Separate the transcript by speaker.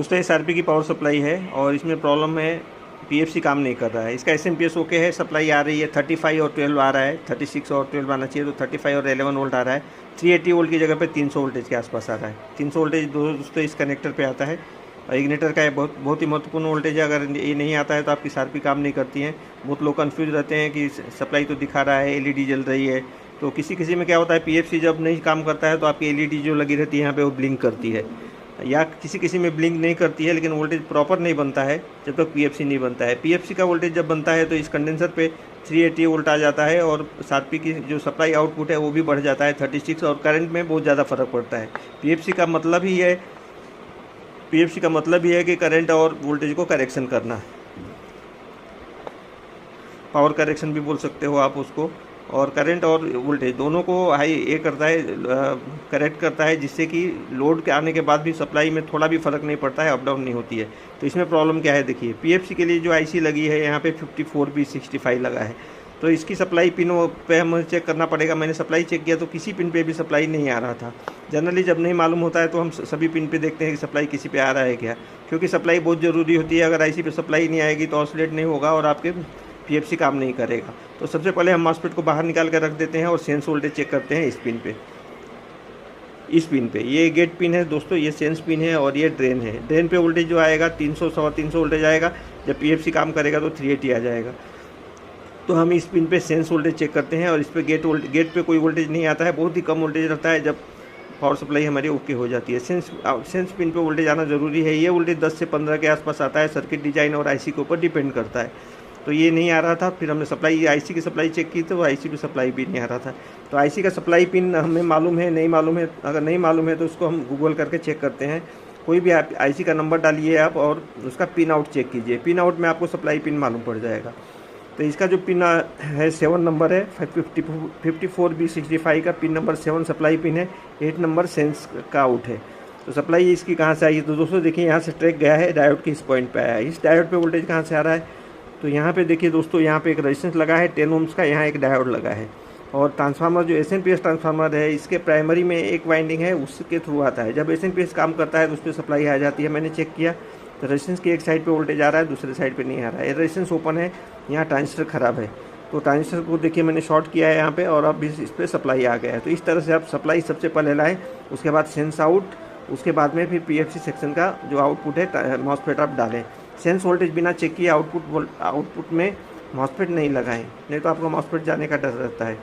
Speaker 1: दोस्तों एसआरपी की power supply है और इसमें प्रॉब्लम है, पीएफसी काम नहीं कर रहा है। इसका एसएमपीएस ओके है, सप्लाई आ रही है, 35 और 12 आ रहा है, 36 और 12 आना चाहिए, तो 35 और 11 वोल्ट आ रहा है। 380 वोल्ट की जगह पे 300 वोल्टेज के आसपास आ रहा है। 300 वोल्टेज दोस्तों इस कनेक्टर पे आता है और इग्निटर का बहुत ही महत्वपूर्ण वोल्टेज है। अगर ये नहीं आता है तो आपकी एसआरपी काम नहीं करती है। बहुत लोग कन्फ्यूज रहते हैं कि सप्लाई तो दिखा रहा है, एलईडी जल रही है। तो किसी में क्या होता है, पीएफसी जब नहीं काम करता है तो आपकी एलईडी जो लगी रहती है यहाँ पे वो ब्लिंक करती है, या किसी में ब्लिंक नहीं करती है, लेकिन वोल्टेज प्रॉपर नहीं बनता है जब तक पीएफसी नहीं बनता है। पीएफसी का वोल्टेज जब बनता है तो इस कंडेंसर पे 380 वोल्ट आ जाता है और एसआरपी की जो सप्लाई आउटपुट है वो भी बढ़ जाता है 36, और करंट में बहुत ज़्यादा फर्क पड़ता है। पीएफसी का मतलब ही है कि करंट और वोल्टेज को करेक्शन करना, पावर करेक्शन भी बोल सकते हो आप उसको। और करंट और वोल्टेज दोनों को हाई करता है, करेक्ट करता है, जिससे कि लोड के आने के बाद भी सप्लाई में थोड़ा भी फ़र्क नहीं पड़ता है, अप डाउन नहीं होती है। तो इसमें प्रॉब्लम क्या है, देखिए पीएफसी के लिए जो आईसी लगी है यहाँ पे 54B65 लगा है, तो इसकी सप्लाई पिन पे हमें चेक करना पड़ेगा। मैंने सप्लाई चेक किया तो किसी पिन पे भी सप्लाई नहीं आ रहा था। जनरली जब नहीं मालूम होता है तो हम सभी पिन पे देखते हैं कि सप्लाई किसी पे आ रहा है क्या, क्योंकि सप्लाई बहुत ज़रूरी होती है। अगर आईसी पे सप्लाई नहीं आएगी तो ऑसिलेट नहीं होगा और आपके पीएफसी काम नहीं करेगा। तो सबसे पहले हम मॉसफेट को बाहर निकाल कर रख देते हैं और सेंस वोल्टेज चेक करते हैं इस पिन पे। ये गेट पिन है दोस्तों, ये सेंस पिन है और ये ड्रेन है। ड्रेन पे वोल्टेज जो आएगा 300 350 वोल्टेज आएगा। जब पीएफसी काम करेगा तो 380 आ जाएगा। तो हम इस पिन पे सेंस वोल्टेज चेक करते हैं और इस पे गेट पे कोई वोल्टेज नहीं आता है, बहुत ही कम वोल्टेज रहता है जब पावर सप्लाई हमारी ओके हो जाती है। सेंस पिन पे वोल्टेज आना ज़रूरी है। ये वोल्टेज 10 से 15 के आसपास आता है, सर्किट डिजाइन और आईसी के ऊपर डिपेंड करता है। तो ये नहीं आ रहा था, फिर हमने आईसी की सप्लाई चेक की तो आईसी पे सप्लाई भी नहीं आ रहा था। तो आईसी का सप्लाई पिन हमें मालूम है, नहीं मालूम है। अगर नहीं मालूम है तो उसको हम गूगल करके चेक करते हैं। कोई भी आप आईसी का नंबर डालिए आप और उसका पिन आउट चेक कीजिए। पिन आउट में आपको सप्लाई पिन मालूम पड़ जाएगा। तो इसका जो पिन है 7 नंबर है, 54B65 का पिन नंबर 7 सप्लाई पिन है। 8 नंबर सेंस का आउट है। तो सप्लाई इसकी कहाँ से आई, तो दोस्तों देखिए यहाँ से ट्रैक गया है, डायोड के इस पॉइंट पे आया है। इस डायोड पे वोल्टेज कहाँ से आ रहा है, तो यहाँ पे देखिए दोस्तों, यहाँ पे एक रेजिस्टेंस लगा है 10 ओम्स का, यहाँ एक डायोड लगा है। और ट्रांसफार्मर जो एसएमपीएस ट्रांसफार्मर है, इसके प्राइमरी में एक वाइंडिंग है, उसके थ्रू आता है। जब एसएमपीएस काम करता है तो उस पर सप्लाई आ जाती है। मैंने चेक किया तो रेजिस्टेंस की एक साइड पे वोल्टेज आ रहा है, दूसरे साइड पे नहीं आ रहा है। रेजिस्टेंस ओपन है, यहाँ ट्रांजिस्टर ख़राब है। तो ट्रांजिस्टर को देखिए मैंने शॉर्ट किया है यहाँ पे, और अब इस पर सप्लाई आ गया है। तो इस तरह से आप सप्लाई सबसे पहले लाएँ, उसके बाद सेंस आउट, उसके बाद में फिर पीएफसी सेक्शन का जो आउटपुट है मॉसफेट आप डालें। सेंस वोल्टेज बिना चेक किए आउटपुट में मॉसफेट नहीं लगाएं, नहीं तो आपको मॉसफेट जाने का डर रहता है।